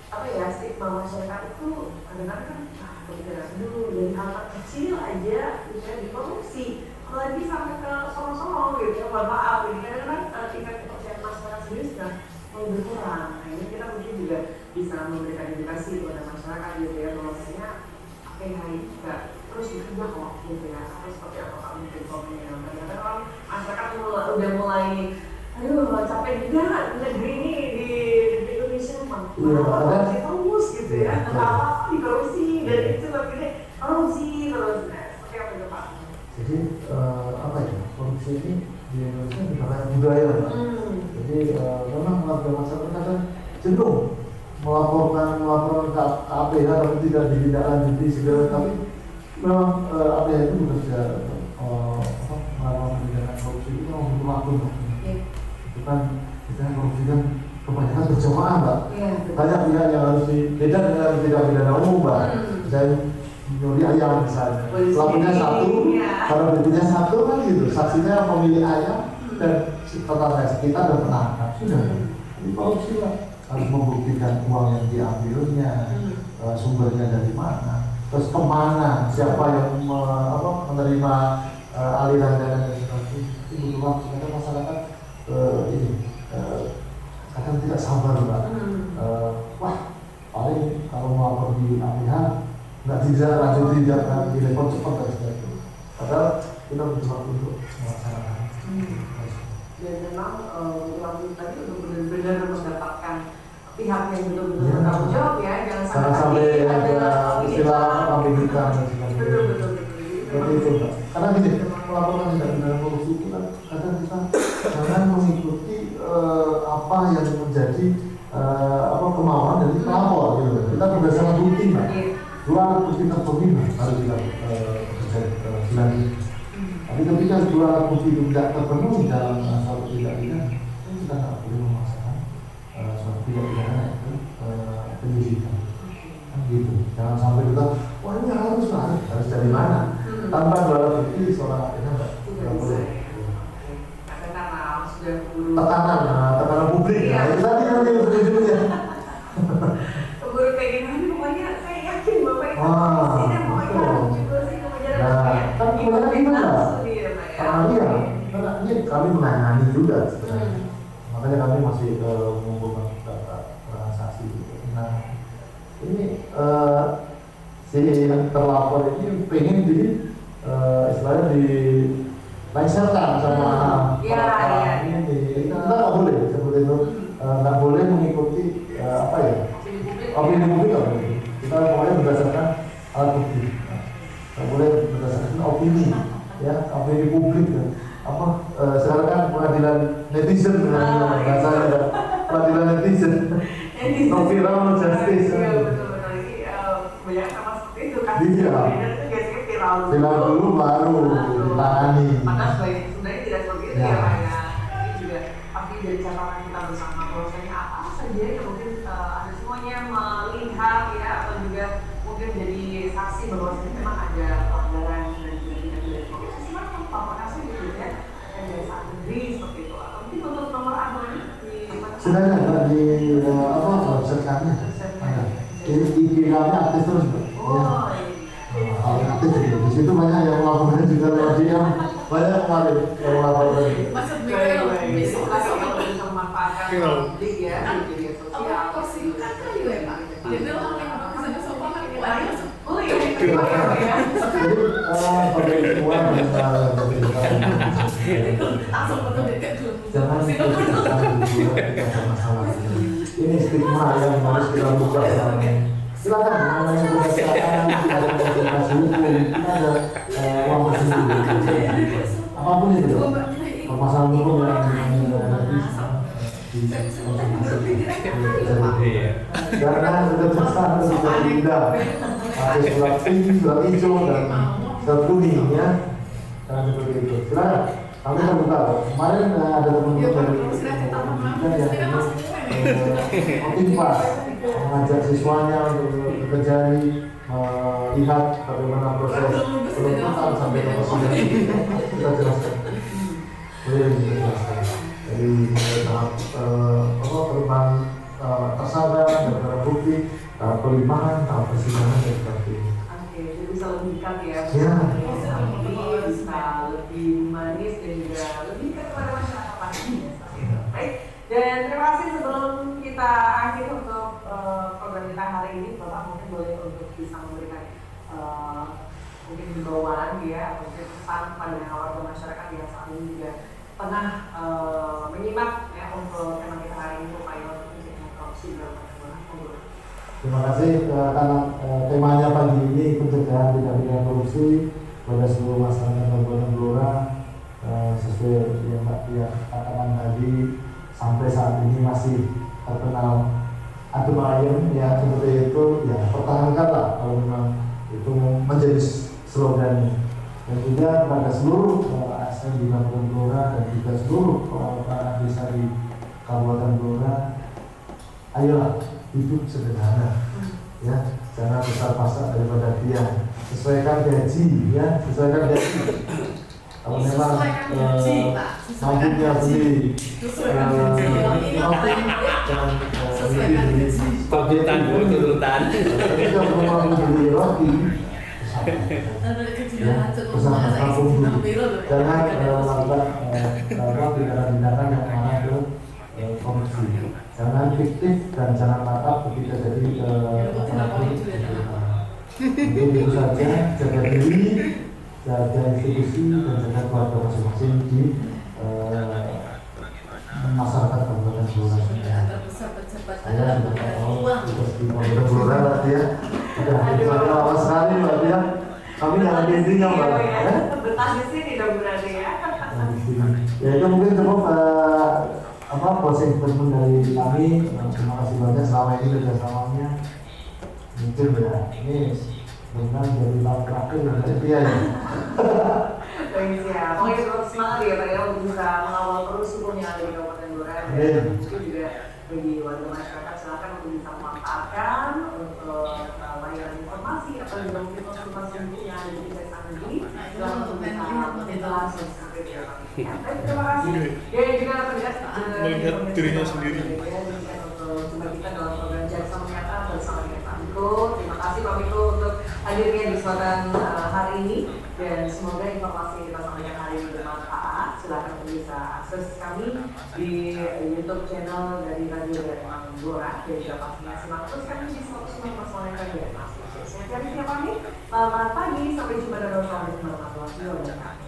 apa ya, stigma masyarakat itu kadang-kadang kan kepikiran dulu dari hal kecil aja bisa dikorupsi, apalagi sampai ke sorong-sorong gitu ya. Mohon maaf, ini kadang-kadang tingkat kepercayaan masyarakat sendiri sudah mulai berkurang. Nah ini kita mungkin juga bisa memberikan edukasi kepada masyarakat gitu ya, bahwasanya apa yang hari juga terus bekerja kok gitu ya, harus seperti apa Pak mungkin komennya. Kadang-kadang orang masyarakat udah mulai aduh capek juga negeri ini di Indonesia mah korupsi terus gitu ya, apa dikorupsi dan itu akhirnya korupsi terus. Nah seperti apa itu Pak? Jadi apa ya, korupsi ini di Indonesia bukan budaya Pak. Jadi memang warga masyarakat kan cenderung melaporkan ke APH tapi tidak ditindaklanjuti segala, tapi memang APH itu bekerja melakukan tindakan korupsi itu memang butuh waktu. Itu kan kita korupsi kan kebanyakan berjamaah Mbak. Banyak pihak yang harus beda dengan tidak pidana umum Mbak. Misalnya nyuri ayam misalnya, pelakunya satu, kalau buktinya satu kan gitu, saksinya pemilik ayam dan tetangga sekitar dan penangkap sudah. Ini korupsi Pak, harus membuktikan uang yang diambilnya, sumbernya dari mana, terus kemana, siapa yang menerima aliran dana dan sebagainya. Itu butuh waktu karena masyarakat ini kadang tidak sabar Mbak. Wah paling kalau melapor di APH nggak bisa lanjut di telepon cepat dan sebagainya. Padahal kita butuh waktu untuk melaksanakan. Dan memang waktu tadi untuk benar-benar mendapatkan pihak yang betul-betul bertanggung jawab ya, jangan sampai ada istilah kambing hitam dan sebagainya. Betul. Seperti itu Mbak. Karena gini, melaporkan tindak pidana korupsi itu kan kadang kita jangan mengikuti apa yang menjadi kemauan dari pelapor gitu. Kita berdasarkan bukti Mbak. Dua alat bukti terpenuhi harus kita dilanjutkan. Tapi ketika dua alat bukti itu tidak terpenuhi dalam suatu tindak pidana, kita tidak boleh memaksakan suatu tindak pidana itu penyidikan. Kan gitu. Jangan sampai kita, wah ini harus dari mana? Tanpa dua alat bukti seorang tidak boleh. Karena sudah tekanan publik. Nah, itu tadi nanti ujung-ujungnya. Keburu kayak gimana? Pokoknya saya yakin Bapak itu sini pokoknya juga sih kepenjara. Nah, kan kemudian gimana? Iya, karena ini kami menangani juga sebenarnya. Makanya kami masih mengumpulkan data transaksi. Nah, ini si yang terlapor ini pengen jadi istilahnya di lengserkan sama ini. Kita nggak boleh seperti itu, nggak boleh mengikuti opini publik apa itu. Kita boleh berdasarkan alat bukti, nggak boleh berdasarkan opini ya, opini publik ya. Sekarang kan pengadilan netizen dengan bahasanya pengadilan netizen, no viral no justice. Iya betul-betul ini banyak sama seperti itu kan. Iya. Itu biasanya viral dulu baru ditangani. Padahal sebenarnya tidak seperti itu ya Pak ya. Ini juga pasti jadi catatan kita bersama bahwasanya apa saja yang mungkin ada semuanya melihat ya, atau juga mungkin menjadi saksi bahwasanya memang ada pelanggaran dan juga tidak boleh korupsi. Sebenarnya Pak kasih gitu ya, yang dari saat negeri seperti itu. Atau mungkin untuk nomor aduan di sudah ada di website kami ada. IG kami aktif terus Mbak. Aktif di situ banyak yang melaporkan juga lewat DM, banyak kemarin yang melaporkan. Maksudnya besok kalau bisa memanfaatkan publik ya di media sosial. Kursi kakak juga ya Pak. Jadi orang yang kesana sopan kan keluarnya. Oh iya. Jadi pada semua Langsung betul dekat dulu. jangan masalah ini stigma yang harus kita buka. silakan mengenai kejaksaan, ada konsultasi hukum, kita ada uang bersih, apapun itu, permasalahan hukum yang karena kejaksaan sudah pindah, ada surat hijau dan surat kuning ya, karena seperti itu. Silakan, kami terbuka. Kemarin ada teman-teman dari yang optimis mengajak siswanya untuk mempelajari, melihat bagaimana proses penuntutan sampai ke persidangan. Kita jelaskan. Boleh dijelaskan. Dari tahap perubahan tersangka dan barang bukti, tahap pelimpahan, tahap persidangan dan sebagainya. Oke, jadi bisa lebih dekat ya. Ya. Bisa lebih manis dan juga lebih dekat kepada masyarakat pastinya seperti itu. Baik. Dan terima kasih sebelum kita akhir untuk program kita hari ini, Bapak mungkin boleh untuk bisa memberikan mungkin himbauan ya atau mungkin pesan pada warga masyarakat yang saat ini juga tengah menyimak ya untuk tema kita hari ini upaya untuk mencegah korupsi dalam masyarakat. Terima kasih karena temanya pagi ini pencegahan tindak pidana korupsi pada seluruh masyarakat Kabupaten Blora sesuai yang katakan tadi. Sampai saat ini masih terkenal adem ayem ya seperti itu ya, pertahankanlah kalau memang itu menjadi slogannya. Dan juga pada seluruh ASN di Kabupaten Blora dan juga seluruh perangkat desa di Kabupaten Blora, ayolah hidup sederhana ya, jangan besar-besar daripada dia, sesuaikan gaji ya, sesuaikan gaji. Kalau memang mampunya beli tuntutan tapi kalau mau beli roti bersama kampung dulu, jangan melakukan tindakan-tindakan yang mengarah ke korupsi, jangan fiktif dan jangan nakal begitu jadi mungkin itu saja. Jaga diri, jaga institusi dan jaga keluarga masing-masing di masyarakat Kabupaten Blora. Saya di Kabupaten Blora berarti ya, sudah lama sekali berarti ya. Kami jangan di intinya mbak. Betah di sini dong berarti ya. Ya itu mungkin cukup closing statement dari kami. Terima kasih banyak selama ini kerjasamanya. Mungkin ya ini dengan dari tahun terakhir berarti ya. Baik siap. Pokoknya tetap semangat ya Pak ya untuk bisa mengawal terus hukum yang ada di Kabupaten Blora. Dan mungkin juga bagi warga masyarakat silakan untuk bisa memanfaatkan untuk layanan informasi atau juga mungkin konsultasi hukum yang ada di Kejaksaan Negeri. Silakan untuk bisa langsung sampai di Baik, terima kasih. Ya juga melihat dirinya sendiri. Untuk jumpa kita dalam program Jaksa Menyata bersama dengan Pak Miko. Terima kasih Pak Miko untuk hadirnya di kesempatan hari ini. Dan semoga informasi yang kita sampaikan hari ini bermanfaat. Silakan bisa akses kami di YouTube channel dari Radio Daerah Blora dan juga pastinya simak terus kami di 105.9 FM. Saya Tiara Tia pamit. Selamat pagi, sampai jumpa dan wassalamualaikum warahmatullahi wabarakatuh.